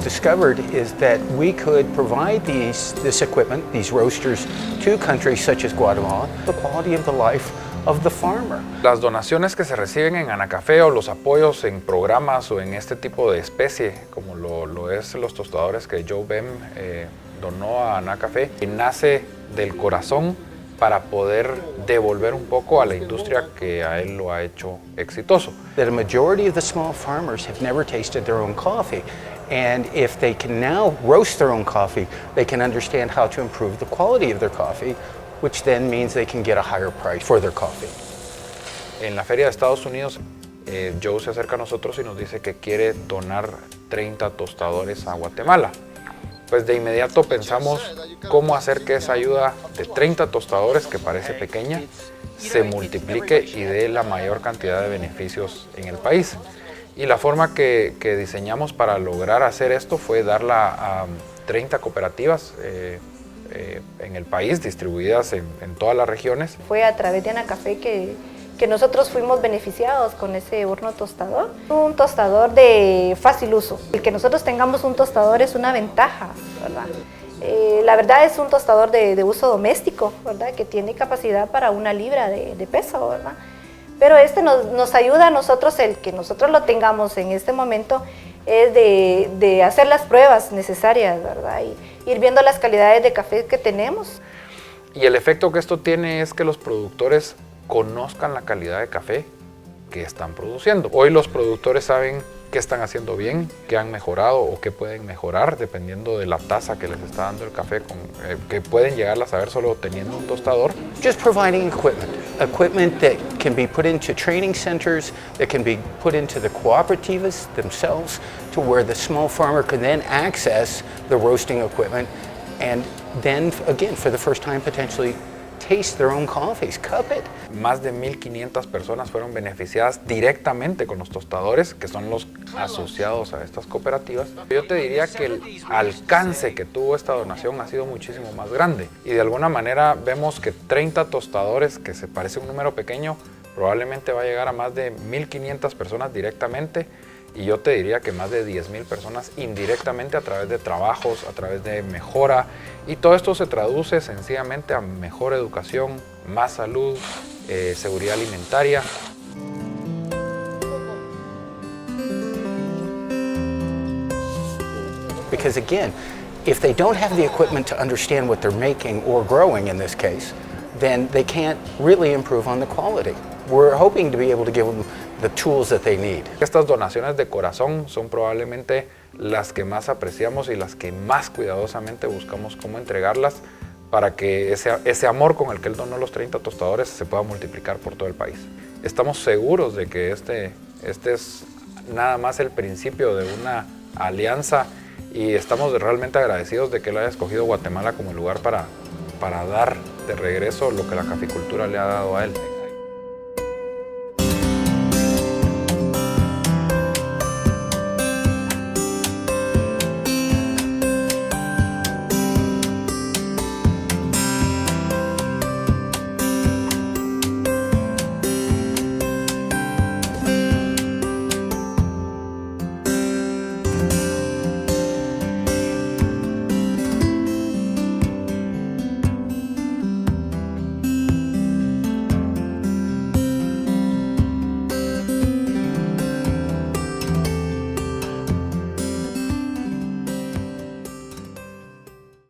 discovered is that we could provide this equipment, these roasters, to countries such as Guatemala, the quality of the life of the farmer. Las donaciones que se reciben en Anacafé o los apoyos en programas o en este tipo de especie, como lo es los tostadores que Joe Bem donó a Anacafé, nace del corazón para poder devolver un poco a la industria que a él lo ha hecho exitoso. That a majority of the small farmers have never tasted their own coffee, and if they can now roast their own coffee, they can understand how to improve the quality of their coffee, which then means they can get a higher price for their coffee. En la Feria de Estados Unidos, Joe se acerca a nosotros y nos dice que quiere donar 30 tostadores a Guatemala. Pues de inmediato pensamos cómo hacer que esa ayuda de 30 tostadores, que parece pequeña, se multiplique y dé la mayor cantidad de beneficios en el país. Y la forma que diseñamos para lograr hacer esto fue darla a 30 cooperativas en el país, distribuidas en todas las regiones. Fue a través de Anacafé que nosotros fuimos beneficiados con ese horno tostador. Un tostador de fácil uso. El que nosotros tengamos un tostador es una ventaja, ¿verdad? La verdad es un tostador de uso doméstico, ¿verdad? Que tiene capacidad para 1 libra de peso, ¿verdad? Pero este nos ayuda a nosotros, el que nosotros lo tengamos en este momento, es de hacer las pruebas necesarias, ¿verdad? Y ir viendo las calidades de café que tenemos. Y el efecto que esto tiene es que los productores conozcan la calidad de café que están produciendo. Hoy los productores saben qué están haciendo bien, qué han mejorado o qué pueden mejorar dependiendo de la taza que les está dando el café, que pueden llegar a saber solo teniendo un tostador. Just providing equipment that can be put into training centers, that can be put into the cooperatives themselves, to where the small farmer can then access the roasting equipment and then again for the first time potentially taste their own coffees, cup it. Más de 1,500 personas fueron beneficiadas directamente con los tostadores, que son los asociados a estas cooperativas. Yo te diría que el alcance que tuvo esta donación ha sido muchísimo más grande. Y de alguna manera vemos que 30 tostadores, que se parece un número pequeño, probablemente va a llegar a más de 1,500 personas directamente. Y yo te diría que más de 10,000 personas indirectamente a través de trabajos, a través de mejora. Y todo esto se traduce sencillamente a mejor educación, más salud, seguridad alimentaria. Because again, if they don't have the equipment to understand what they're making or growing in this case, then they can't really improve on the quality. We're hoping to be able to give them the tools that they need. Estas donaciones de corazón son probablemente las que más apreciamos y las que más cuidadosamente buscamos cómo entregarlas para que ese amor con el que él donó los 30 tostadores se pueda multiplicar por todo el país. Estamos seguros de que este es nada más el principio de una alianza y estamos realmente agradecidos de que él haya escogido Guatemala como lugar para dar de regreso lo que la caficultura le ha dado a él.